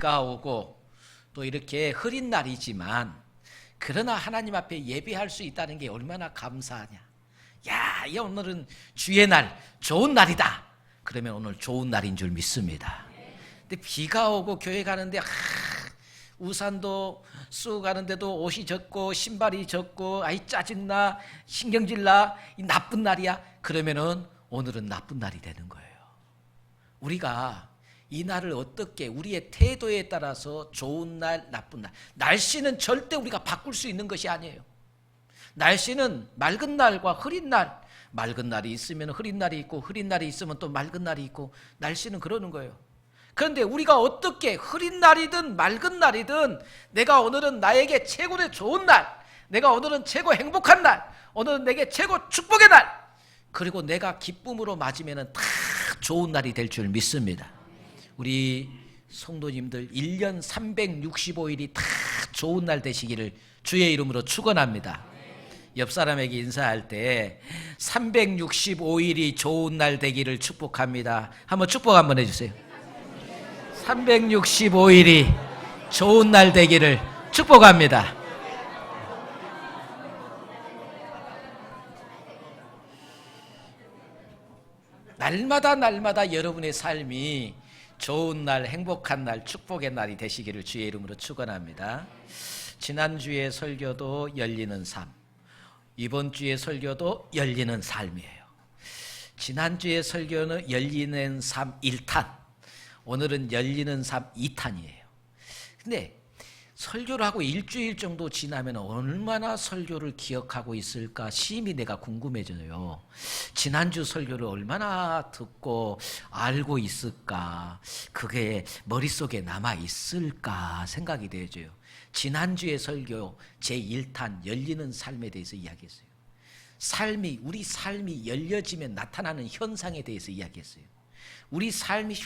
비가 오고 또 이렇게 흐린 날이지만 그러나 하나님 앞에 예배할 수 있다는 게 얼마나 감사하냐. 야, 오늘은 주의 날, 좋은 날이다. 그러면 오늘 좋은 날인 줄 믿습니다. 근데 비가 오고 교회 가는데 우산도 쓰고 가는데도 옷이 젖고 신발이 젖고 아이 짜증나, 신경질나, 이 나쁜 날이야. 그러면은 오늘은 나쁜 날이 되는 거예요. 우리가 이 날을 어떻게 우리의 태도에 따라서 좋은 날, 나쁜 날, 날씨는 절대 우리가 바꿀 수 있는 것이 아니에요. 날씨는 맑은 날과 흐린 날, 맑은 날이 있으면 흐린 날이 있고 흐린 날이 있으면 또 맑은 날이 있고, 날씨는 그러는 거예요. 그런데 우리가 어떻게 흐린 날이든 맑은 날이든 내가 오늘은 나에게 최고의 좋은 날, 내가 오늘은 최고 행복한 날, 오늘은 내게 최고 축복의 날, 그리고 내가 기쁨으로 맞으면 다 좋은 날이 될 줄 믿습니다. 우리 성도님들 1년 365일이 다 좋은 날 되시기를 주의 이름으로 축원합니다. 옆 사람에게 인사할 때 365일이 좋은 날 되기를 축복합니다. 한번 축복 한번 해주세요. 365일이 좋은 날 되기를 축복합니다. 날마다 여러분의 삶이 좋은 날, 행복한 날, 축복의 날이 되시기를 주의 이름으로 축원합니다. 지난주의 설교도 열리는 삶, 이번 주의 설교도 열리는 삶이에요. 지난주의 설교는 열리는 삶 1탄, 오늘은 열리는 삶 2탄이에요. 근데 설교를 하고 일주일 정도 지나면 얼마나 설교를 기억하고 있을까 심히 내가 궁금해져요. 지난주 설교를 얼마나 듣고 알고 있을까, 그게 머릿속에 남아있을까 생각이 되어져요. 지난주의 설교 제1탄 열리는 삶에 대해서 이야기했어요. 우리 삶이 열려지면 나타나는 현상에 대해서 이야기했어요. 우리 삶이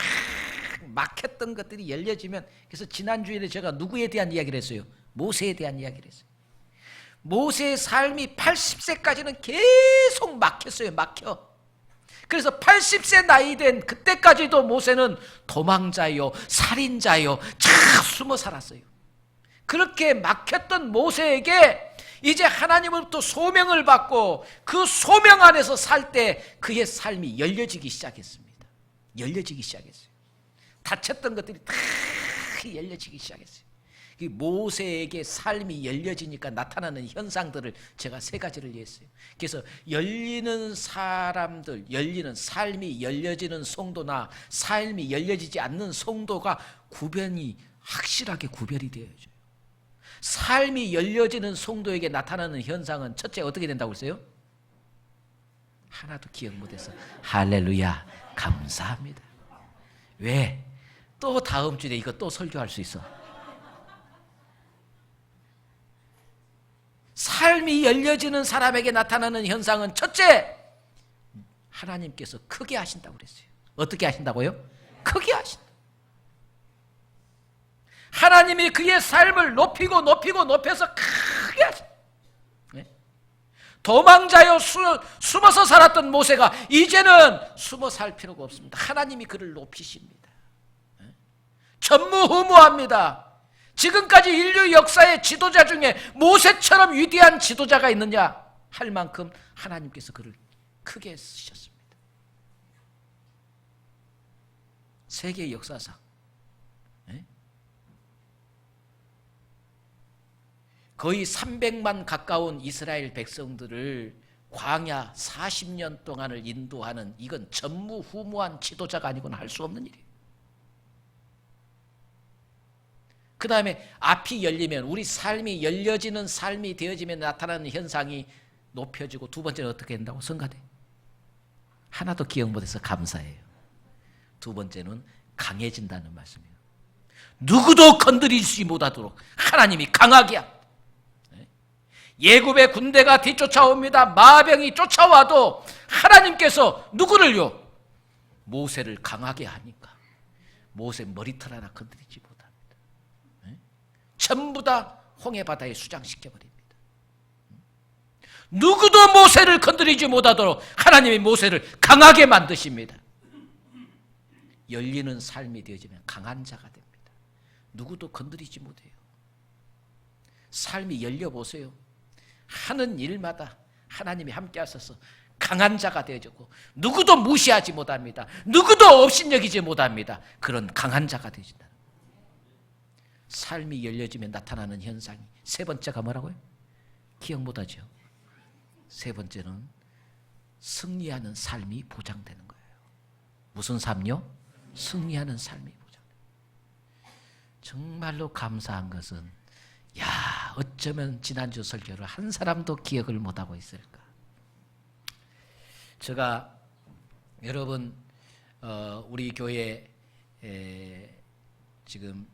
막혔던 것들이 열려지면, 그래서 지난주에 제가 누구에 대한 이야기를 했어요? 모세에 대한 이야기를 했어요. 모세의 삶이 80세까지는 계속 막혔어요. 막혀. 그래서 80세 나이 된 그때까지도 모세는 도망자요, 살인자요, 잘 숨어 살았어요. 그렇게 막혔던 모세에게 이제 하나님으로부터 소명을 받고 그 소명 안에서 살 때 그의 삶이 열려지기 시작했습니다. 열려지기 시작했어요. 닫혔던 것들이 다 열려지기 시작했어요. 모세에게 삶이 열려지니까 나타나는 현상들을 제가 3가지를 이해했어요. 그래서 열리는 사람들, 열리는 삶이 열려지는 성도나 삶이 열려지지 않는 성도가 확실하게 구별이 되어야죠. 삶이 열려지는 성도에게 나타나는 현상은 첫째 어떻게 된다고 했어요? 하나도 기억 못해서 할렐루야 감사합니다. 왜? 또 다음 주에 이거 또 설교할 수 있어. 삶이 열려지는 사람에게 나타나는 현상은 첫째, 하나님께서 크게 하신다고 그랬어요. 어떻게 하신다고요? 크게 하신다. 하나님이 그의 삶을 높여서 크게 하신다. 네? 도망자여 숨어서 살았던 모세가 이제는 숨어 살 필요가 없습니다. 하나님이 그를 높이십니다. 전무후무합니다. 지금까지 인류 역사의 지도자 중에 모세처럼 위대한 지도자가 있느냐 할 만큼 하나님께서 그를 크게 쓰셨습니다. 세계 역사상 거의 300만 가까운 이스라엘 백성들을 광야 40년 동안을 인도하는, 이건 전무후무한 지도자가 아니고는 할 수 없는 일이에요. 그 다음에 앞이 열리면, 우리 삶이 열려지는 삶이 되어지면 나타나는 현상이 높여지고, 두 번째는 어떻게 된다고? 성가대. 하나도 기억 못해서 감사해요. 두 번째는 강해진다는 말씀이에요. 누구도 건드리지 못하도록 하나님이 강하게 합니다. 예굽의 군대가 뒤쫓아옵니다. 마병이 쫓아와도 하나님께서 누구를요? 모세를 강하게 하니까 모세 머리털 하나 건드리지 못합니다. 전부 다 홍해바다에 수장시켜버립니다. 누구도 모세를 건드리지 못하도록 하나님이 모세를 강하게 만드십니다. 열리는 삶이 되어지면 강한 자가 됩니다. 누구도 건드리지 못해요. 삶이 열려보세요. 하는 일마다 하나님이 함께 하셔서 강한 자가 되어졌고 누구도 무시하지 못합니다. 누구도 업신여기지 못합니다. 그런 강한 자가 되어진다. 삶이 열려지면 나타나는 현상이 세 번째가 뭐라고요? 기억 못하죠. 세 번째는 승리하는 삶이 보장되는 거예요. 무슨 삶요? 승리하는 삶이 보장돼요. 정말로 감사한 것은 어쩌면 지난주 설교를 한 사람도 기억을 못하고 있을까. 제가 여러분 우리 교회 지금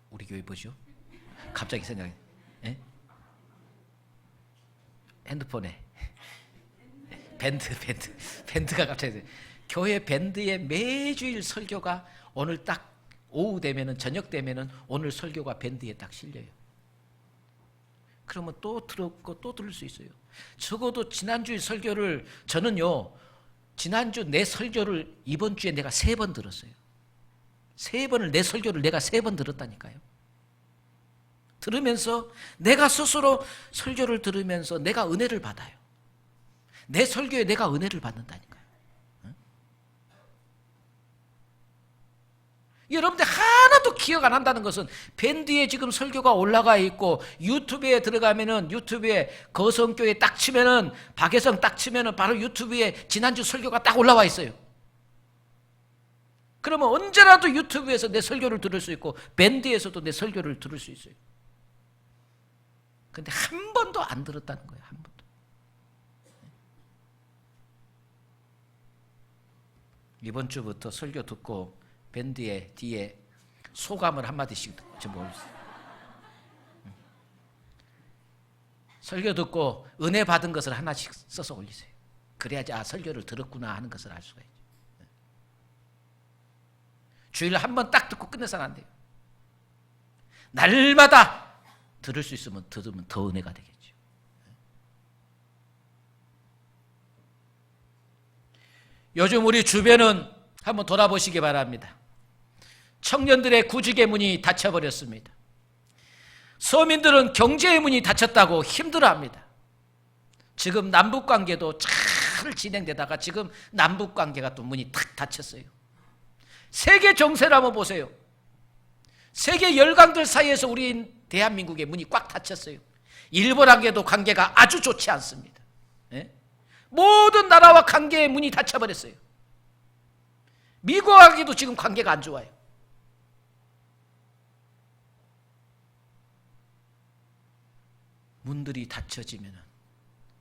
우리 교회 뭐죠? 갑자기 생각이 핸드폰에 밴드가 갑자기 교회 밴드에 매주일 설교가 오늘 딱 오후 되면은 저녁 되면은 오늘 설교가 밴드에 딱 실려요. 그러면 또 들었고 또 들을 수 있어요. 적어도 지난주에 설교를 저는요 지난주 내 설교를 이번 주에 내가 3번 들었어요. 3번을 내 설교를 내가 3번 들었다니까요. 들으면서 내가 스스로 설교를 들으면서 내가 은혜를 받아요. 내 설교에 내가 은혜를 받는다니까요. 응? 여러분들 하나도 기억 안 한다는 것은 밴드에 지금 설교가 올라가 있고 유튜브에 들어가면은 유튜브에 거성교회 딱 치면은 박혜성 딱 치면은 바로 유튜브에 지난주 설교가 딱 올라와 있어요. 그러면 언제라도 유튜브에서 내 설교를 들을 수 있고 밴드에서도 내 설교를 들을 수 있어요. 근데 한 번도 안 들었다는 거예요. 한 번도. 이번 주부터 설교 듣고 밴드의 뒤에 소감을 한마디씩 좀 올리세요. 설교 듣고 은혜 받은 것을 하나씩 써서 올리세요. 그래야지 설교를 들었구나 하는 것을 알 수가 있죠. 주일에 한 번 딱 듣고 끝내서는 안 돼요. 날마다 들을 수 있으면 들으면 더 은혜가 되겠죠. 요즘 우리 주변은 한번 돌아보시기 바랍니다. 청년들의 구직의 문이 닫혀버렸습니다. 서민들은 경제의 문이 닫혔다고 힘들어합니다. 지금 남북관계도 잘 진행되다가 지금 남북관계가 또 문이 탁 닫혔어요. 세계 정세를 한번 보세요. 세계 열강들 사이에서 우리 대한민국의 문이 꽉 닫혔어요. 일본하고도 관계가 아주 좋지 않습니다. 예? 모든 나라와 관계의 문이 닫혀버렸어요. 미국하고도 지금 관계가 안 좋아요. 문들이 닫혀지면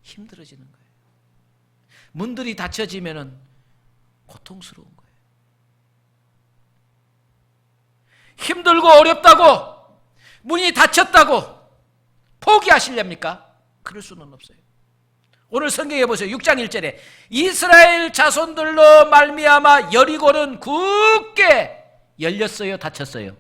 힘들어지는 거예요. 문들이 닫혀지면 고통스러운 거예요. 힘들고 어렵다고 문이 닫혔다고 포기하시렵니까? 그럴 수는 없어요. 오늘 성경에 보세요. 6장 1절에 이스라엘 자손들로 말미암아 여리고는 굳게 열렸어요? 닫혔어요?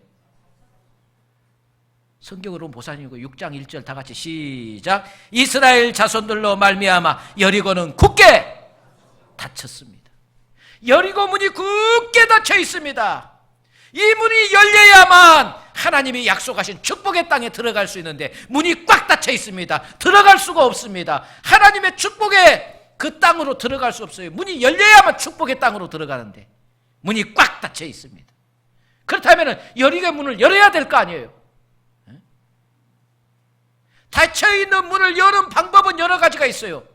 성경으로 보사님이고 6장 1절 다 같이 시작. 이스라엘 자손들로 말미암아 여리고는 굳게 닫혔습니다. 여리고 문이 굳게 닫혀 있습니다. 이 문이 열려야만 하나님이 약속하신 축복의 땅에 들어갈 수 있는데 문이 꽉 닫혀 있습니다. 들어갈 수가 없습니다. 하나님의 축복의 그 땅으로 들어갈 수 없어요. 문이 열려야만 축복의 땅으로 들어가는데 문이 꽉 닫혀 있습니다. 그렇다면 여리고의 문을 열어야 될 거 아니에요. 닫혀있는 문을 여는 방법은 여러 가지가 있어요.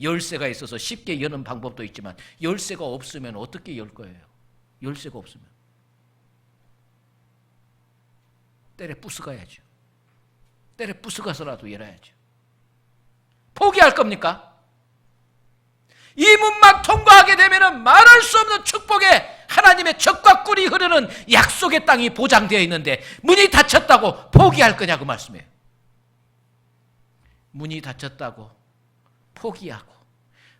열쇠가 있어서 쉽게 여는 방법도 있지만 열쇠가 없으면 어떻게 열 거예요? 열쇠가 없으면 때려 부숴가야죠. 때려 부숴가서라도 열어야죠. 포기할 겁니까? 이 문만 통과하게 되면 말할 수 없는 축복에 하나님의 젖과 꿀이 흐르는 약속의 땅이 보장되어 있는데 문이 닫혔다고 포기할 거냐고 말씀해요. 문이 닫혔다고 포기하고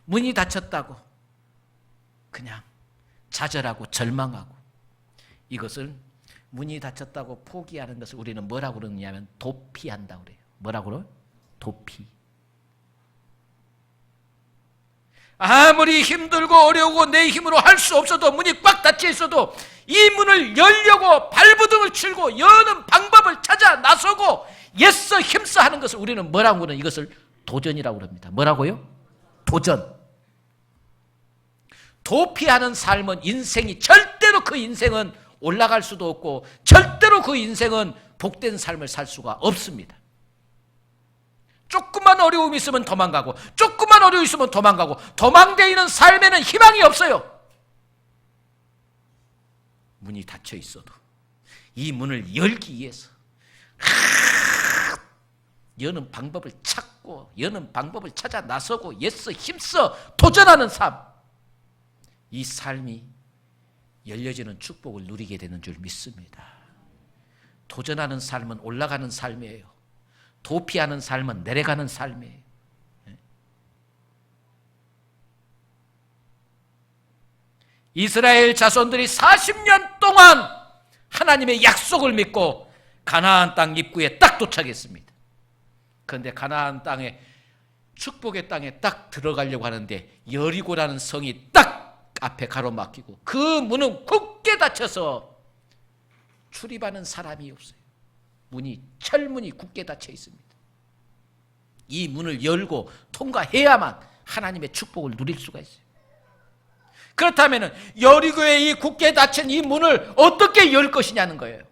문이 닫혔다고 그냥 좌절하고 절망하고 이것을 문이 닫혔다고 포기하는 것을 우리는 뭐라고 그러냐면 도피한다고 그래요. 뭐라고 그래요? 도피. 아무리 힘들고 어려우고 내 힘으로 할 수 없어도 문이 꽉 닫혀 있어도 이 문을 열려고 발버둥을 치고 여는 방법을 찾아 나서고 애써 힘써 하는 것을 우리는 뭐라고 그러는 이것을 도전이라고 합니다. 뭐라고요? 도전. 도피하는 삶은 인생이 절대로 그 인생은 올라갈 수도 없고 절대로 그 인생은 복된 삶을 살 수가 없습니다. 조금만 어려움이 있으면 도망가고 조금만 어려움이 있으면 도망가고 도망다니는 삶에는 희망이 없어요. 문이 닫혀 있어도 이 문을 열기 위해서 여는 방법을 찾고 여는 방법을 찾아 나서고 애써 힘써 도전하는 삶, 이 삶이 열려지는 축복을 누리게 되는 줄 믿습니다. 도전하는 삶은 올라가는 삶이에요. 도피하는 삶은 내려가는 삶이에요. 이스라엘 자손들이 40년 동안 하나님의 약속을 믿고 가나안 땅 입구에 딱 도착했습니다. 그런데 가나안 땅에 축복의 땅에 딱 들어가려고 하는데 여리고라는 성이 딱 앞에 가로막히고 그 문은 굳게 닫혀서 출입하는 사람이 없어요. 철문이 굳게 닫혀 있습니다. 이 문을 열고 통과해야만 하나님의 축복을 누릴 수가 있어요. 그렇다면 여리고의 이 굳게 닫힌 이 문을 어떻게 열 것이냐는 거예요.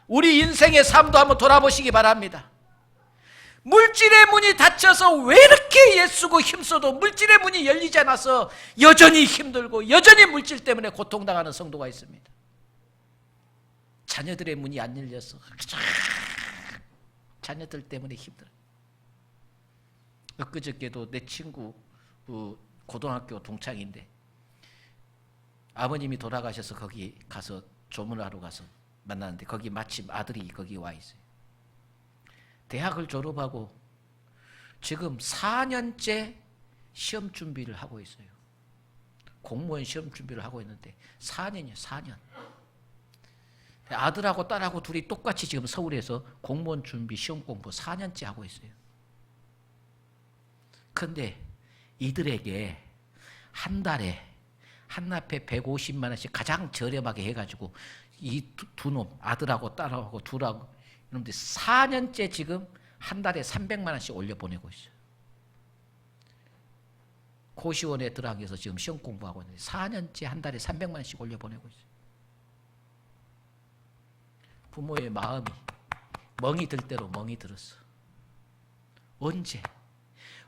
우리 인생의 삶도 한번 돌아보시기 바랍니다. 물질의 문이 닫혀서 왜 이렇게 애쓰고 힘써도 물질의 문이 열리지 않아서 여전히 힘들고 여전히 물질 때문에 고통당하는 성도가 있습니다. 자녀들의 문이 안 열려서 자녀들 때문에 힘들어요. 엊그저께도 내 친구 고등학교 동창인데 아버님이 돌아가셔서 거기 가서 조문하러 가서 만났는데 거기 마침 아들이 거기 와 있어요. 대학을 졸업하고 지금 4년째 시험 준비를 하고 있어요. 공무원 시험 준비를 하고 있는데 4년이요, 4년. 아들하고 딸하고 둘이 똑같이 지금 서울에서 공무원 준비 시험 공부 4년째 하고 있어요. 그런데 이들에게 한 달에 한납에 150만 원씩 가장 저렴하게 해가지고 이 두 놈, 아들하고 딸하고 둘하고 이놈들 4년째 지금 한 달에 300만 원씩 올려보내고 있어요. 고시원에 들어가서 지금 시험 공부하고 있는데 4년째 한 달에 300만 원씩 올려보내고 있어요. 부모의 마음이 멍이 들 대로 멍이 들었어.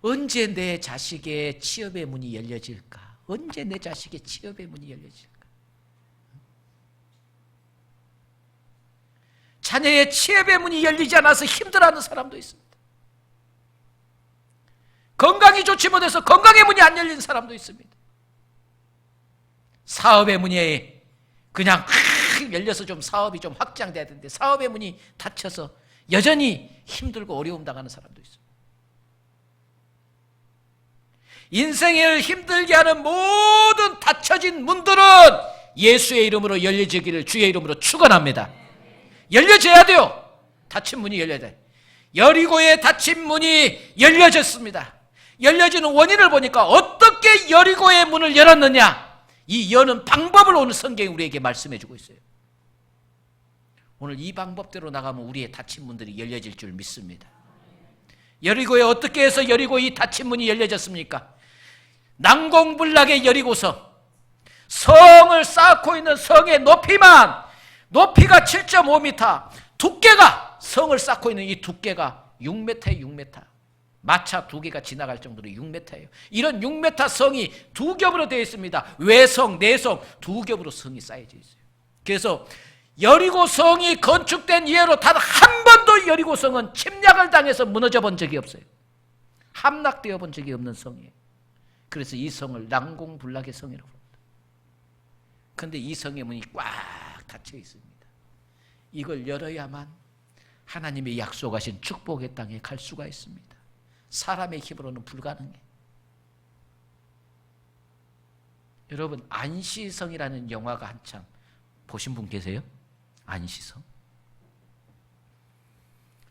언제 내 자식의 취업의 문이 열려질까? 언제 내 자식의 취업의 문이 열려질까? 자녀의 취업의 문이 열리지 않아서 힘들어하는 사람도 있습니다. 건강이 좋지 못해서 건강의 문이 안 열리는 사람도 있습니다. 사업의 문이 그냥 열려서 좀 사업이 좀 확장돼야 되는데 사업의 문이 닫혀서 여전히 힘들고 어려움 당하는 사람도 있습니다. 인생을 힘들게 하는 모든 닫혀진 문들은 예수의 이름으로 열려지기를 주의 이름으로 축원합니다. 열려져야 돼요. 닫힌 문이 열려야 돼. 여리고의 닫힌 문이 열려졌습니다. 열려지는 원인을 보니까 어떻게 여리고의 문을 열었느냐, 이 여는 방법을 오늘 성경이 우리에게 말씀해 주고 있어요. 오늘 이 방법대로 나가면 우리의 닫힌 문들이 열려질 줄 믿습니다. 여리고에 어떻게 해서 여리고 이 닫힌 문이 열려졌습니까? 난공불락의 여리고성, 성을 쌓고 있는 성의 높이가 7.5m, 두께가, 성을 쌓고 있는 이 두께가 6m에 6m, 마차 2개가 지나갈 정도로 6m예요. 이런 6m 성이 두 겹으로 되어 있습니다. 외성, 내성 두 겹으로 성이 쌓여져 있어요. 그래서 여리고 성이 건축된 이후로 단 한 번도 여리고 성은 침략을 당해서 무너져 본 적이 없어요. 함락되어 본 적이 없는 성이에요. 그래서 이 성을 난공불락의 성이라고 합니다. 그런데 이 성의 문이 꽉 닫혀 있습니다. 이걸 열어야만 하나님의 약속하신 축복의 땅에 갈 수가 있습니다. 사람의 힘으로는 불가능해. 여러분, 안시성이라는 영화가 한참 보신 분 계세요? 안시성.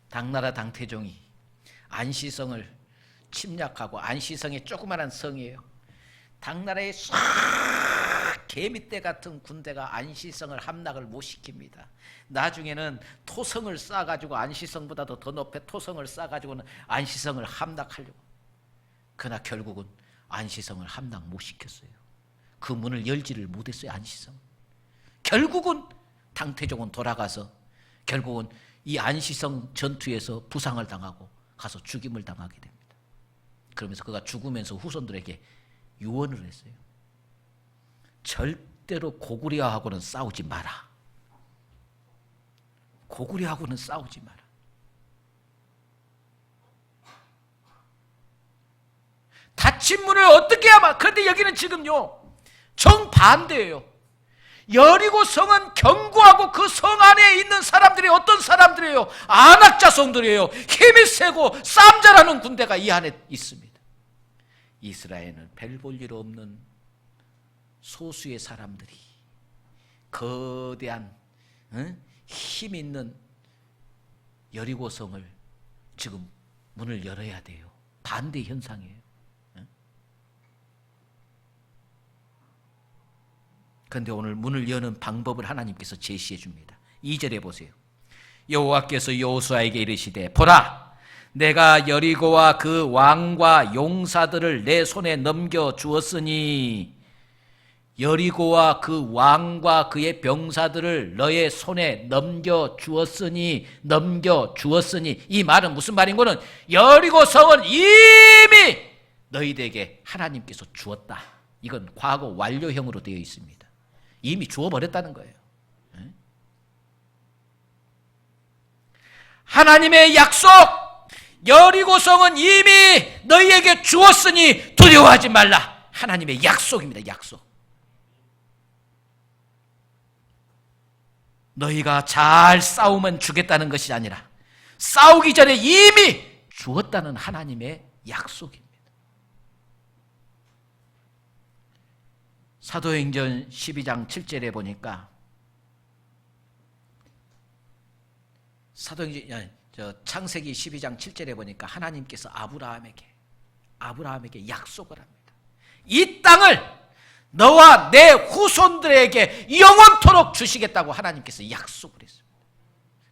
당나라 당태종이 안시성을 침략하고 안시성의 조그마한 성이에요. 당나라의 싹 개미떼 같은 군대가 안시성을 함락을 못 시킵니다. 나중에는 토성을 쌓아가지고 안시성보다도 더 높게 토성을 쌓아가지고는 안시성을 함락하려고. 그러나 결국은 안시성을 함락 못 시켰어요. 그 문을 열지를 못했어요. 안시성. 결국은 당태종은 돌아가서 결국은 이 안시성 전투에서 부상을 당하고 가서 죽임을 당하게 됩니다. 그러면서 그가 죽으면서 후손들에게 유언을 했어요. 절대로 고구려하고는 싸우지 마라. 고구려하고는 싸우지 마라. 닫힌 문을 어떻게 하마? 그런데 여기는 지금요 정반대예요. 여리고 성은 견고하고 그 성 안에 있는 사람들이 어떤 사람들이에요? 안악자성들이에요. 힘이 세고 싸움 잘하는 군대가 이 안에 있습니다. 이스라엘은 별 볼 일 없는 소수의 사람들이 거대한 힘 있는 여리고성을 지금 문을 열어야 돼요. 반대 현상이에요. 그런데 오늘 문을 여는 방법을 하나님께서 제시해 줍니다. 2절에 보세요. 여호와께서 여호수아에게 이르시되 보라, 내가 여리고와 그 왕과 용사들을 내 손에 넘겨 주었으니, 여리고와 그 왕과 그의 병사들을 너의 손에 넘겨 주었으니 이 말은 무슨 말인 거는 여리고 성은 이미 너희들에게 하나님께서 주었다. 이건 과거 완료형으로 되어 있습니다. 이미 주어버렸다는 거예요. 하나님의 약속, 여리고성은 이미 너희에게 주었으니 두려워하지 말라. 하나님의 약속입니다. 약속. 너희가 잘 싸우면 주겠다는 것이 아니라 싸우기 전에 이미 주었다는 하나님의 약속입니다. 사도행전 12장 7절에 보니까 창세기 12장 7절에 보니까 하나님께서 아브라함에게 약속을 합니다. 이 땅을 너와 내 후손들에게 영원토록 주시겠다고 하나님께서 약속을 했습니다.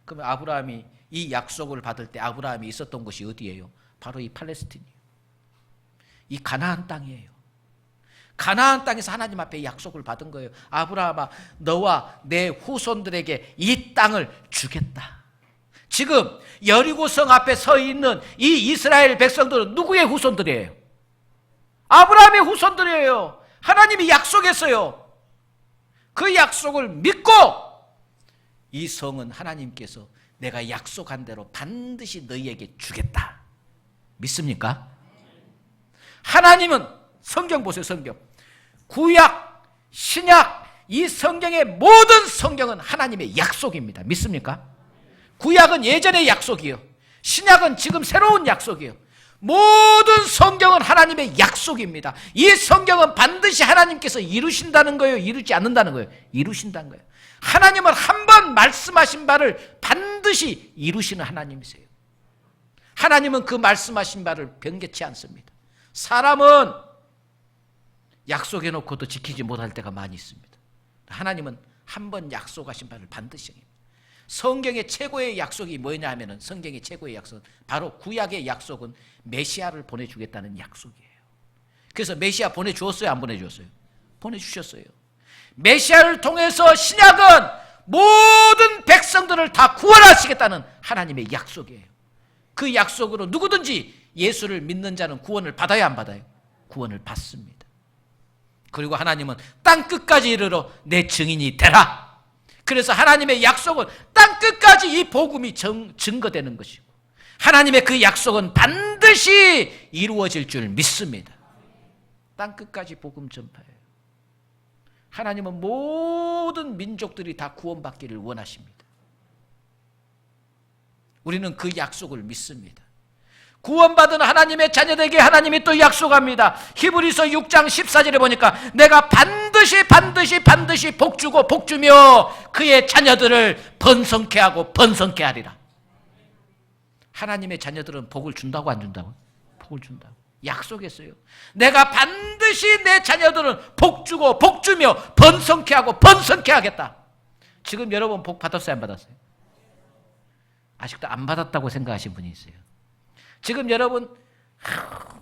그러면 아브라함이 이 약속을 받을 때 아브라함이 있었던 곳이 어디예요? 바로 이 팔레스틴이에요. 이 가나안 땅이에요. 가나안 땅에서 하나님 앞에 약속을 받은 거예요. 아브라함아, 너와 내 후손들에게 이 땅을 주겠다. 지금 여리고성 앞에 서 있는 이 이스라엘 백성들은 누구의 후손들이에요? 아브라함의 후손들이에요. 하나님이 약속했어요. 그 약속을 믿고 이 성은 하나님께서 내가 약속한 대로 반드시 너희에게 주겠다. 믿습니까? 하나님은 성경 보세요. 성경. 구약, 신약, 이 성경의 모든 성경은 하나님의 약속입니다. 믿습니까? 구약은 예전의 약속이에요. 신약은 지금 새로운 약속이에요. 모든 성경은 하나님의 약속입니다. 이 성경은 반드시 하나님께서 이루신다는 거예요? 이루지 않는다는 거예요? 이루신다는 거예요. 하나님은 한 번 말씀하신 바를 반드시 이루시는 하나님이세요. 하나님은 그 말씀하신 바를 변개치 않습니다. 사람은 약속해놓고도 지키지 못할 때가 많이 있습니다. 하나님은 한 번 약속하신 바를 반드시 합니다. 성경의 최고의 약속이 뭐냐 하면은, 성경의 최고의 약속은 바로 구약의 약속은 메시아를 보내주겠다는 약속이에요. 그래서 메시아 보내주었어요? 안 보내주었어요? 보내주셨어요. 메시아를 통해서 신약은 모든 백성들을 다 구원하시겠다는 하나님의 약속이에요. 그 약속으로 누구든지 예수를 믿는 자는 구원을 받아야 안 받아요? 구원을 받습니다. 그리고 하나님은 땅 끝까지 이르러 내 증인이 되라. 그래서 하나님의 약속은 땅 끝까지 이 복음이 증거되는 것이고, 하나님의 그 약속은 반드시 이루어질 줄 믿습니다. 땅 끝까지 복음 전파예요. 하나님은 모든 민족들이 다 구원받기를 원하십니다. 우리는 그 약속을 믿습니다. 구원받은 하나님의 자녀들에게 하나님이 또 약속합니다. 히브리서 6장 14절에 보니까 내가 반드시 복주고 복주며 그의 자녀들을 번성케 하고 번성케 하리라. 하나님의 자녀들은 복을 준다고 안 준다고? 복을 준다고 약속했어요. 내가 반드시 내 자녀들은 복 주고 복 주며 번성케 하고 번성케 하겠다. 지금 여러분 복 받았어요, 안 받았어요? 아직도 안 받았다고 생각하시는 분이 있어요. 지금 여러분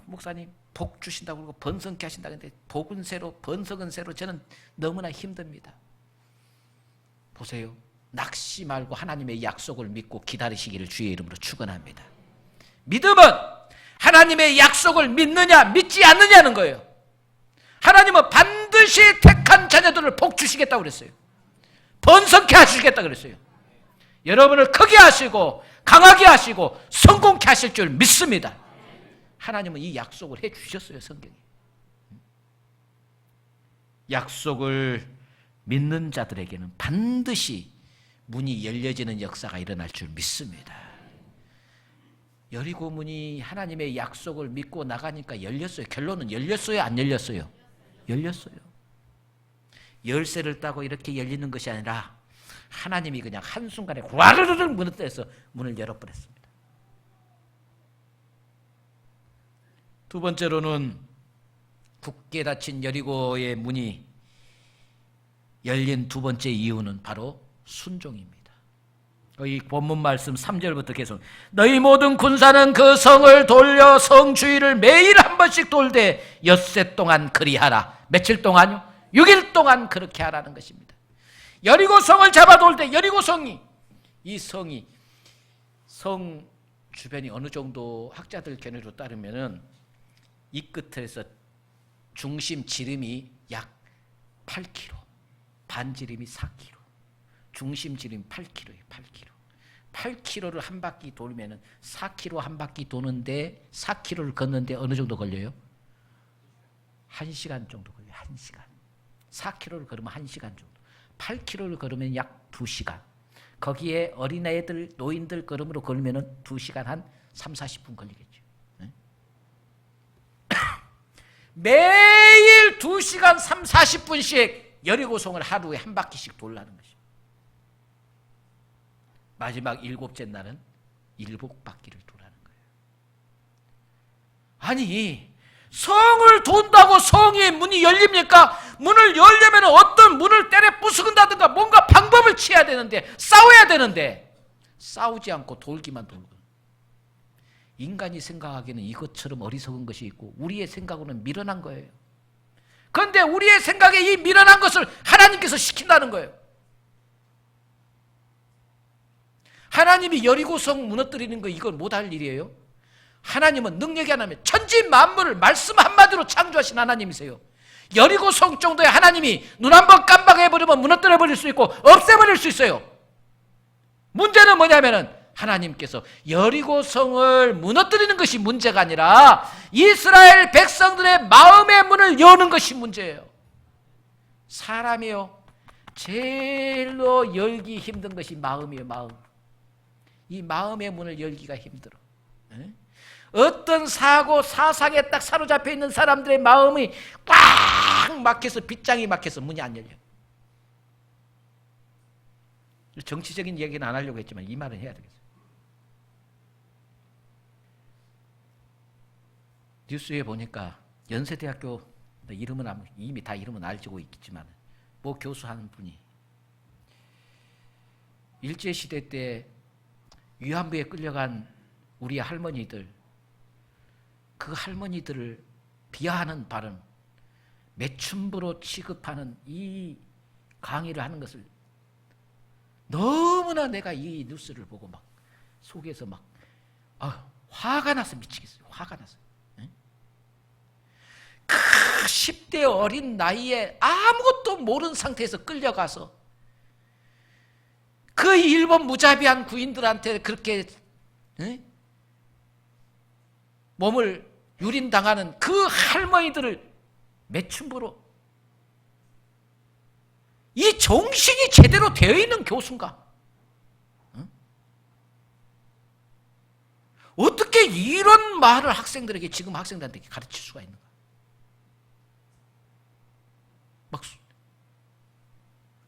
목사님 복 주신다고 그러고 번성케 하신다. 근데 복은 새로 번성은 새로 저는 너무나 힘듭니다. 보세요. 낙심 말고 하나님의 약속을 믿고 기다리시기를 주의 이름으로 축원합니다. 믿음은 하나님의 약속을 믿느냐 믿지 않느냐는 거예요. 하나님은 반드시 택한 자녀들을 복 주시겠다고 그랬어요. 번성케 하시겠다고 그랬어요. 여러분을 크게 하시고 강하게 하시고 성공케 하실 줄 믿습니다. 하나님은 이 약속을 해 주셨어요, 성경에. 약속을 믿는 자들에게는 반드시 문이 열려지는 역사가 일어날 줄 믿습니다. 여리고 문이 하나님의 약속을 믿고 나가니까 열렸어요. 결론은 열렸어요, 안 열렸어요? 열렸어요. 열쇠를 따고 이렇게 열리는 것이 아니라 하나님이 그냥 한순간에 와르르르 문을 떼서 문을 열어버렸습니다. 두 번째로는 굳게 닫힌 여리고의 문이 열린 두 번째 이유는 바로 순종입니다. 이 본문 말씀 3절부터 계속 너희 모든 군사는 그 성을 돌려 성 주위를 매일 한 번씩 돌되 엿새 동안 그리하라. 며칠 동안요? 6일 동안 그렇게 하라는 것입니다. 여리고 성을 잡아 돌 때 여리고 성이 이 성이 성 주변이 어느 정도 학자들 견해로 따르면은 이 끝에서 중심 지름이 약 8km, 반지름이 4km, 중심 지름이 8km예요. 8km를 한 바퀴 돌면은 4km 한 바퀴 도는데 4km를 걷는데 어느 정도 걸려요? 1시간 정도 걸려요. 1시간. 4km를 걸으면 1시간 정도. 8km를 걸으면 약 2시간. 거기에 어린애들, 노인들 걸음으로 걸으면 2시간 한 3, 40분 걸리겠죠. 네? 매일 2시간 3, 40분씩 여리고성을 하루에 한 바퀴씩 돌라는 것입니다. 마지막 7째 날은 7바퀴를 도라는 거예요. 아니 성을 돈다고 성의 문이 열립니까? 문을 열려면 어떤 문을 때려 부수근다든가 뭔가 방법을 취해야 되는데 싸워야 되는데 싸우지 않고 돌기만 돌고 인간이 생각하기에는 이것처럼 어리석은 것이 있고 우리의 생각으로는 미련한 거예요. 그런데 우리의 생각에 이 미련한 것을 하나님께서 시킨다는 거예요. 하나님이 여리고성 무너뜨리는 거 이건 못할 일이에요. 하나님은 능력이 하나님, 천지 만물을 말씀 한마디로 창조하신 하나님이세요. 여리고성 정도의 하나님이 눈 한번 깜빡해버리면 무너뜨려버릴 수 있고 없애버릴 수 있어요. 문제는 뭐냐면은 하나님께서 여리고성을 무너뜨리는 것이 문제가 아니라 이스라엘 백성들의 마음의 문을 여는 것이 문제예요. 사람이요, 제일로 열기 힘든 것이 마음이에요. 마음. 이 마음의 문을 열기가 힘들어. 어떤 사고, 사상에 딱 사로잡혀 있는 사람들의 마음이 꽉 막혀서 빗장이 막혀서 문이 안 열려. 정치적인 얘기는 안 하려고 했지만 이 말은 해야 되겠어요. 뉴스에 보니까 연세대학교 이름은 이미 다 이름은 알고 있겠지만 뭐 교수 한 분이 일제시대 때 위안부에 끌려간 우리 할머니들, 그 할머니들을 비하하는 발언, 매춘부로 취급하는 이 강의를 하는 것을 너무나 내가 이 뉴스를 보고 막 속에서 막 화가 나서 미치겠어요. 화가 나서. 그 10대 어린 나이에 아무것도 모르는 상태에서 끌려가서 그 일본 무자비한 구인들한테 그렇게 몸을 유린당하는 그 할머니들을 매춘부로, 이 정신이 제대로 되어 있는 교수인가? 어떻게 이런 말을 학생들에게, 지금 학생들한테 가르칠 수가 있는가? 막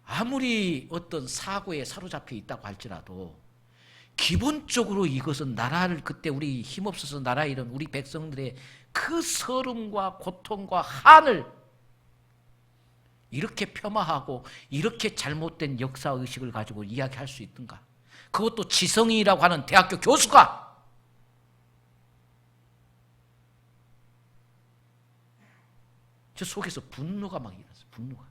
아무리 어떤 사고에 사로잡혀 있다고 할지라도 기본적으로 이것은 나라를 그때 우리 힘없어서 나라 잃은 우리 백성들의 그 서름과 고통과 한을 이렇게 폄하하고 이렇게 잘못된 역사의식을 가지고 이야기할 수 있던가? 그것도 지성이라고 하는 대학교 교수가 저 속에서 분노가 막 일어났어요. 분노가.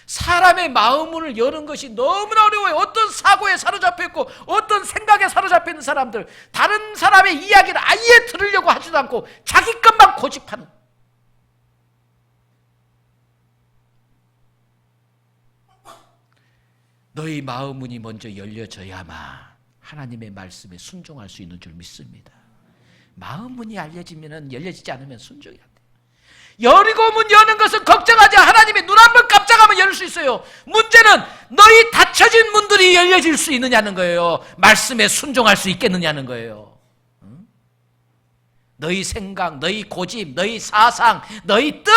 사람의 마음을 여는 것이 너무나 어려워요. 어떤 사고에 사로잡혀 있고 어떤 생각에 사로잡혀 있는 사람들, 다른 사람의 이야기를 아예 들으려고 하지도 않고 자기 것만 고집하는. 너희 마음 문이 먼저 열려져야만 하나님의 말씀에 순종할 수 있는 줄 믿습니다. 마음 문이 열려지지 않으면 순종이 안 돼요. 여리고 문 여는 것은 걱정하지, 하나님이 눈 한 번 깜짝하면 열 수 있어요. 문제는 너희 닫혀진 문들이 열려질 수 있느냐는 거예요. 말씀에 순종할 수 있겠느냐는 거예요. 응? 너희 생각, 너희 고집, 너희 사상, 너희 뜻,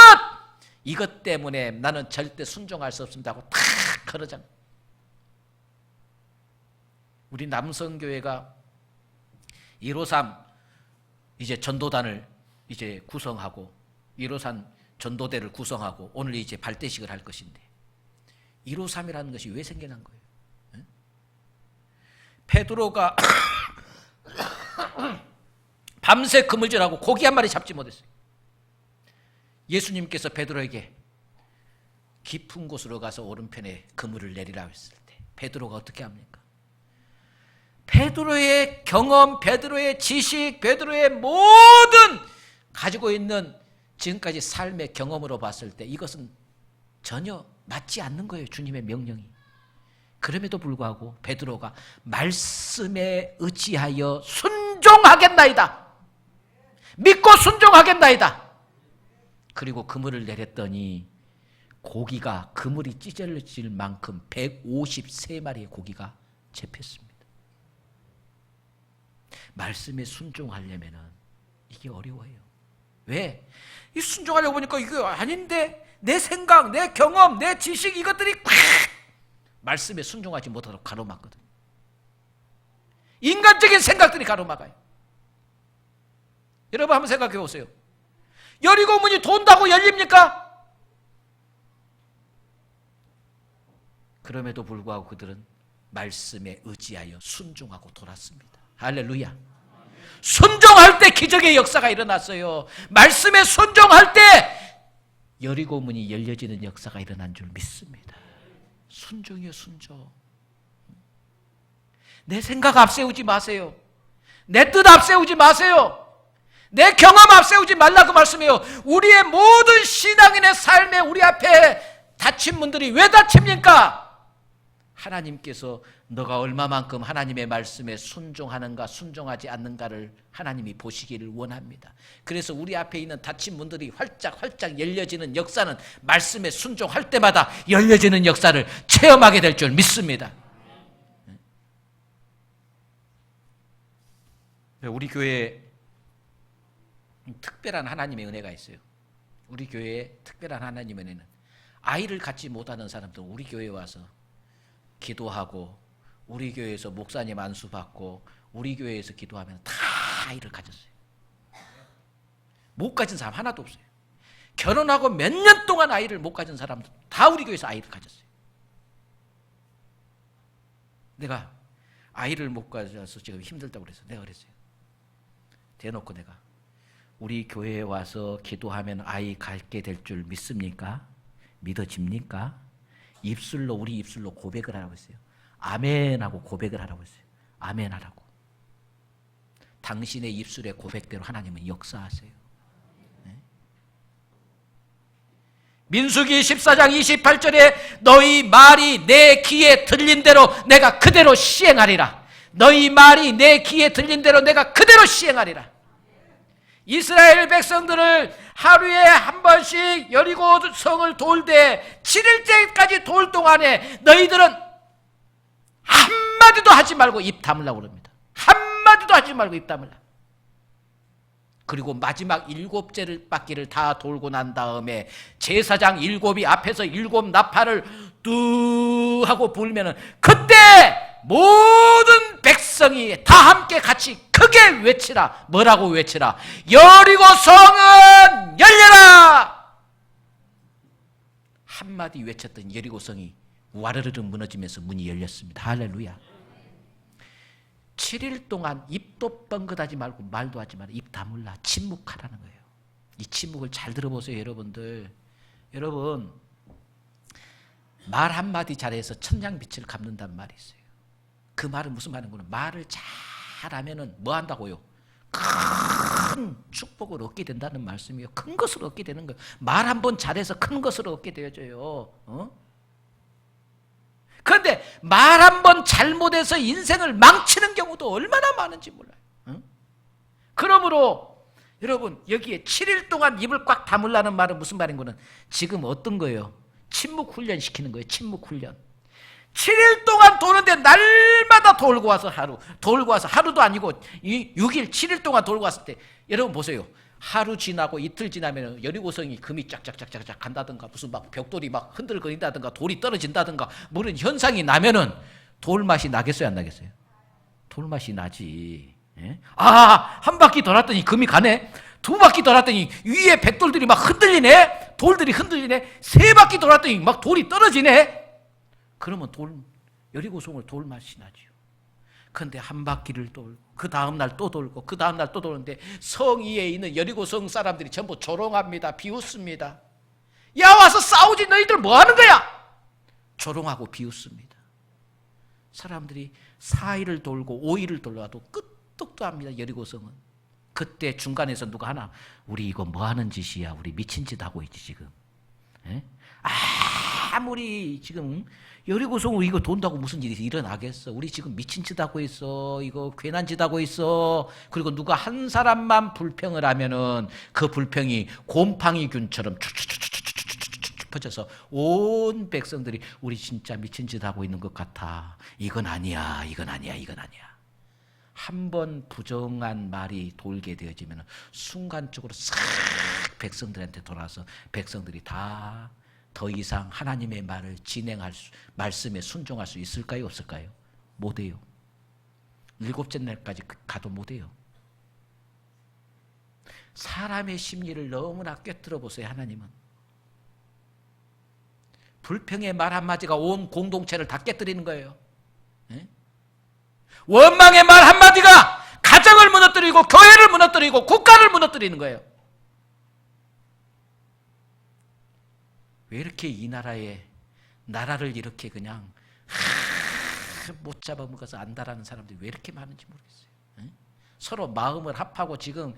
이것 때문에 나는 절대 순종할 수 없습니다 하고 탁 그러잖아요. 우리 남성교회가 153 이제 전도단을 이제 구성하고 153 전도대를 구성하고 오늘 이제 발대식을 할 것인데 153이라는 것이 왜 생겨난 거예요? 응? 베드로가 밤새 그물질하고 고기 한 마리 잡지 못했어요. 예수님께서 베드로에게 깊은 곳으로 가서 오른편에 그물을 내리라 했을 때 베드로가 어떻게 합니까? 베드로의 경험, 베드로의 지식, 베드로의 모든 가지고 있는 지금까지 삶의 경험으로 봤을 때 이것은 전혀 맞지 않는 거예요. 주님의 명령이. 그럼에도 불구하고 베드로가 말씀에 의지하여 순종하겠나이다. 믿고 순종하겠나이다. 그리고 그물을 내렸더니 고기가, 그물이 찢어질 만큼 153마리의 고기가 잡혔습니다. 말씀에 순종하려면 이게 어려워요. 왜? 이 순종하려고 보니까 이게 아닌데 내 생각, 내 경험, 내 지식 이것들이 콱 말씀에 순종하지 못하도록 가로막거든. 인간적인 생각들이 가로막아요. 여러분 한번 생각해 보세요. 여리고 문이 돈다고 열립니까? 그럼에도 불구하고 그들은 말씀에 의지하여 순종하고 돌았습니다. 할렐루야. 순종할 때 기적의 역사가 일어났어요. 말씀에 순종할 때 여리고 문이 열려지는 역사가 일어난 줄 믿습니다. 순종이요, 순종. 내 생각 앞세우지 마세요. 내 뜻 앞세우지 마세요. 내 경험 앞세우지 말라고 말씀해요. 우리의 모든 신앙인의 삶에 우리 앞에 닫힌 문들이 왜 닫힙니까? 하나님께서 너가 얼마만큼 하나님의 말씀에 순종하는가 순종하지 않는가를 하나님이 보시기를 원합니다. 그래서 우리 앞에 있는 닫힌 문들이 활짝 열려지는 역사는 말씀에 순종할 때마다 열려지는 역사를 체험하게 될 줄 믿습니다. 우리 교회에 특별한 하나님의 은혜가 있어요. 우리 교회에 특별한 하나님의 은혜는 아이를 갖지 못하는 사람도 우리 교회에 와서 기도하고 우리 교회에서 목사님 안수 받고 우리 교회에서 기도하면 다 아이를 가졌어요. 못 가진 사람 하나도 없어요. 결혼하고 몇 년 동안 아이를 못 가진 사람도 다 우리 교회에서 아이를 가졌어요. 내가 아이를 못 가져서 지금 힘들다고 그래서 내가 그랬어요. 대놓고 내가 우리 교회에 와서 기도하면 아이 갖게 될 줄 믿습니까? 믿어집니까? 우리 입술로 고백을 하라고 했어요. 아멘 하고 고백을 하라고 했어요. 아멘 하라고. 당신의 입술의 고백대로 하나님은 역사하세요. 네? 민수기 14장 28절에 너희 말이 내 귀에 들린 대로 내가 그대로 시행하리라. 너희 말이 내 귀에 들린 대로 내가 그대로 시행하리라. 이스라엘 백성들을 하루에 한 번씩 여리고 성을 돌되 7일째까지 돌 동안에 너희들은 한마디도 하지 말고 입 다물라고 그럽니다. 한마디도 하지 말고 입 다물라. 그리고 마지막 7바퀴를 다 돌고 난 다음에 제사장 7이 앞에서 7 나팔을 뚜 하고 불면은 그때 모든 백성이 다 함께 같이 크게 외치라. 뭐라고 외치라? 여리고 성은 열려라. 한마디 외쳤던 여리고 성이 와르르르 무너지면서 문이 열렸습니다. 할렐루야. 7일 동안 입도 뻥긋하지 말고 말도 하지 마라. 입 다물라. 침묵하라는 거예요. 이 침묵을 잘 들어보세요, 여러분들. 여러분, 말 한마디 잘해서 천냥빛을 갚는다는 말이 있어요. 그 말은 무슨 말인 거는 말을 잘하면은 뭐 한다고요? 큰 축복을 얻게 된다는 말씀이에요. 큰 것을 얻게 되는 거예요. 말 한 번 잘해서 큰 것을 얻게 되어져요. 그런데 말 한 번 잘못해서 인생을 망치는 경우도 얼마나 많은지 몰라요. 그러므로 여러분, 여기에 7일 동안 입을 꽉 다물라는 말은 무슨 말인 거는 지금 어떤 거예요? 침묵 훈련 시키는 거예요. 침묵 훈련. 7일 동안 도는데 날마다 돌고 와서 하루도 아니고 6일 7일 동안 돌고 왔을 때 여러분 보세요. 하루 지나고 이틀 지나면 여리고성이 금이 쫙쫙쫙쫙 간다든가 무슨 막 벽돌이 막 흔들거린다든가 돌이 떨어진다든가 모르는 현상이 나면은 돌 맛이 나겠어요, 안 나겠어요? 돌 맛이 나지. 예? 한 바퀴 돌았더니 금이 가네. 2바퀴 돌았더니 위에 백돌들이 막 흔들리네. 돌들이 흔들리네. 3바퀴 돌았더니 막 돌이 떨어지네. 그러면 여리고성을 돌 맛이 나지요. 그런데 한 바퀴를 돌고 그 다음날 또 돌고 그 다음날 또 도는데 성 위에 있는 여리고성 사람들이 전부 조롱합니다. 비웃습니다. 야, 와서 싸우지, 너희들 뭐 하는 거야? 조롱하고 비웃습니다. 사람들이 4일을 돌고 5일을 돌아도 끄떡도 합니다. 여리고성은. 그때 중간에서 누가 하나, 우리 이거 뭐 하는 짓이야? 우리 미친 짓 하고 있지 지금. 에? 아무리 지금 여리고성으로 이거 돈다고 무슨 일이 일어나겠어? 우리 지금 미친 짓 하고 있어. 이거 괜한 짓 하고 있어. 그리고 누가 한 사람만 불평을 하면은 그 불평이 곰팡이균처럼 툭툭툭툭툭툭툭 퍼져서 온 백성들이 우리 진짜 미친 짓 하고 있는 것 같아. 이건 아니야. 이건 아니야. 이건 아니야. 한 번 부정한 말이 돌게 되어지면 순간적으로 싹 백성들한테 돌아서 백성들이 다 더 이상 하나님의 말을 말씀에 순종할 수 있을까요? 없을까요? 못해요. 7째 날까지 가도 못해요. 사람의 심리를 너무나 꿰뚫어 보세요. 하나님은 불평의 말 한마디가 온 공동체를 다 깨뜨리는 거예요. 네? 원망의 말 한마디가 가정을 무너뜨리고 교회를 무너뜨리고 국가를 무너뜨리는 거예요. 왜 이렇게 이 나라를 이렇게 그냥 못 잡아먹어서 안다라는 사람들이 왜 이렇게 많은지 모르겠어요. 에? 서로 마음을 합하고 지금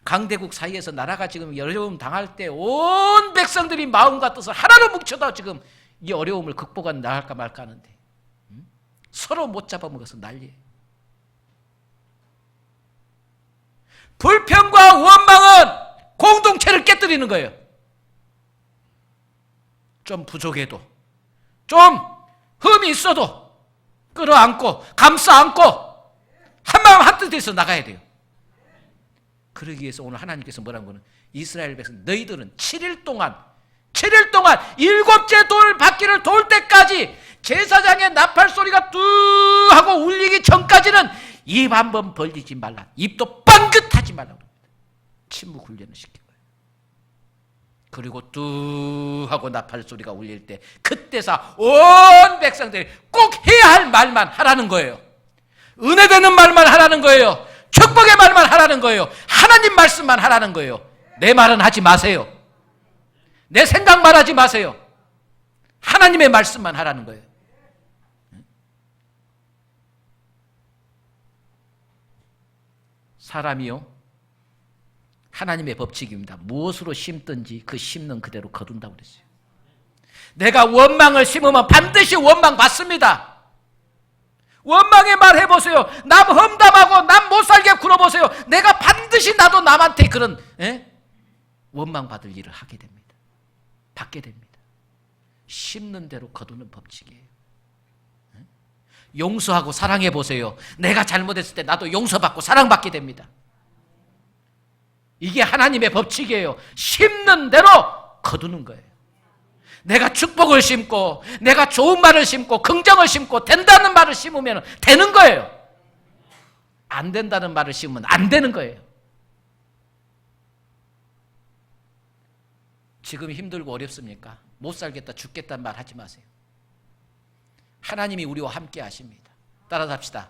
강대국 사이에서 나라가 지금 어려움 당할 때 온 백성들이 마음과 뜻을 하나로 뭉쳐다 지금 이 어려움을 극복하 나갈까 말까 하는데 서로 못 잡아먹어서 난리예요. 불평과 원망은 공동체를 깨뜨리는 거예요. 좀 부족해도, 좀 흠이 있어도 끌어안고 감싸안고 한마음 한뜻에서 나가야 돼요. 그러기 위해서 오늘 하나님께서 뭐라는 거는 이스라엘 백성 너희들은 7일 동안 7째 돌 바퀴를 돌 때까지 제사장의 나팔 소리가 뚜 하고 울리기 전까지는 입 한번 벌리지 말라. 입도 뻥긋하지 말라고 합니다. 침묵 훈련을 시킨 거예요. 그리고 뚜 하고 나팔 소리가 울릴 때 그때서 온 백성들이 꼭 해야 할 말만 하라는 거예요. 은혜 되는 말만 하라는 거예요. 축복의 말만 하라는 거예요. 하나님 말씀만 하라는 거예요. 내 말은 하지 마세요. 내 생각만 하지 마세요. 하나님의 말씀만 하라는 거예요. 사람이요, 하나님의 법칙입니다. 무엇으로 심든지 그 심는 그대로 거둔다고 그랬어요. 내가 원망을 심으면 반드시 원망 받습니다. 원망의 말 해보세요. 남 험담하고 남 못살게 굴어보세요. 내가 반드시 나도 남한테 그런 원망 받을 일을 하게 됩니다. 받게 됩니다. 심는 대로 거두는 법칙이에요. 용서하고 사랑해 보세요. 내가 잘못했을 때 나도 용서받고 사랑받게 됩니다. 이게 하나님의 법칙이에요. 심는 대로 거두는 거예요. 내가 축복을 심고 내가 좋은 말을 심고 긍정을 심고 된다는 말을 심으면 되는 거예요. 안 된다는 말을 심으면 안 되는 거예요. 지금 힘들고 어렵습니까? 못 살겠다 죽겠다는 말 하지 마세요. 하나님이 우리와 함께 하십니다. 따라서 합시다.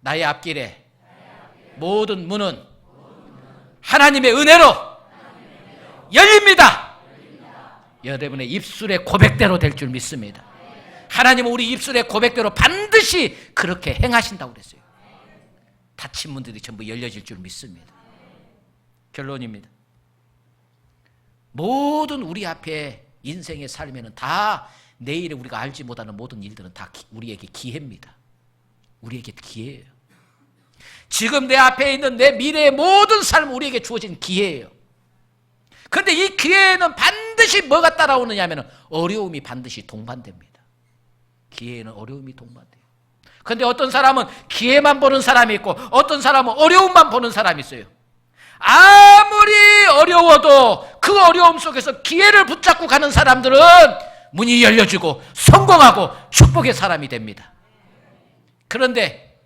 나의 앞길에 모든 문은 하나님의 은혜로 열립니다. 여러분의 입술의 고백대로 될 줄 믿습니다. 하나님은 우리 입술의 고백대로 반드시 그렇게 행하신다고 그랬어요. 닫힌 문들이 전부 열려질 줄 믿습니다. 결론입니다. 모든 우리 앞에 인생의 삶에는 다 내일에 우리가 알지 못하는 모든 일들은 다 우리에게 기회입니다. 우리에게 기회예요. 지금 내 앞에 있는 내 미래의 모든 삶은 우리에게 주어진 기회예요. 그런데 이 기회에는 반드시 뭐가 따라오느냐 하면 어려움이 반드시 동반됩니다. 기회에는 어려움이 동반돼요. 그런데 어떤 사람은 기회만 보는 사람이 있고 어떤 사람은 어려움만 보는 사람이 있어요. 아무리 어려워도 그 어려움 속에서 기회를 붙잡고 가는 사람들은 문이 열려지고 성공하고 축복의 사람이 됩니다. 그런데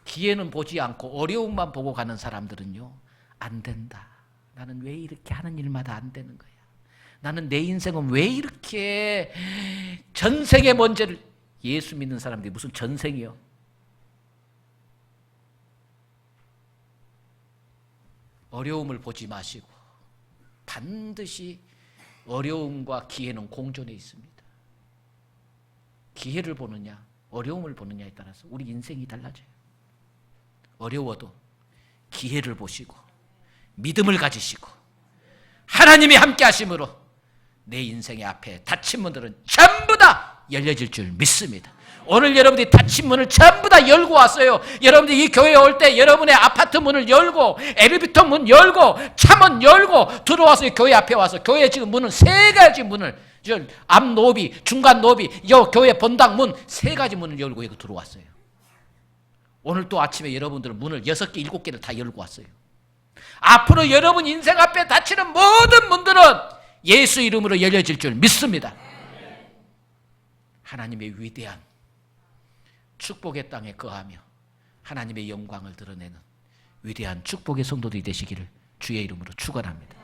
기회는 보지 않고 어려움만 보고 가는 사람들은요, 안 된다. 나는 왜 이렇게 하는 일마다 안 되는 거야? 나는 내 인생은 왜 이렇게 전생의 문제를, 예수 믿는 사람들이 무슨 전생이요? 어려움을 보지 마시고 반드시 어려움과 기회는 공존해 있습니다. 기회를 보느냐 어려움을 보느냐에 따라서 우리 인생이 달라져요. 어려워도 기회를 보시고 믿음을 가지시고 하나님이 함께 하심으로 내 인생의 앞에 닫힌 문들은 전부 다 열려질 줄 믿습니다. 오늘 여러분들이 닫힌 문을 전부 다 열고 왔어요. 여러분들이 이 교회에 올 때 여러분의 아파트 문을 열고 엘리베이터 문 열고 차문 열고 들어와서 교회 앞에 와서 교회 지금 문은 세 가지 문을, 앞 노비, 중간 노비, 교회 본당 문 세 가지 문을 열고 여기 들어왔어요. 오늘 또 아침에 여러분들은 문을 6개, 7개를 다 열고 왔어요. 앞으로 여러분 인생 앞에 닫히는 모든 문들은 예수 이름으로 열려질 줄 믿습니다. 하나님의 위대한 축복의 땅에 거하며 하나님의 영광을 드러내는 위대한 축복의 성도들이 되시기를 주의 이름으로 축원합니다.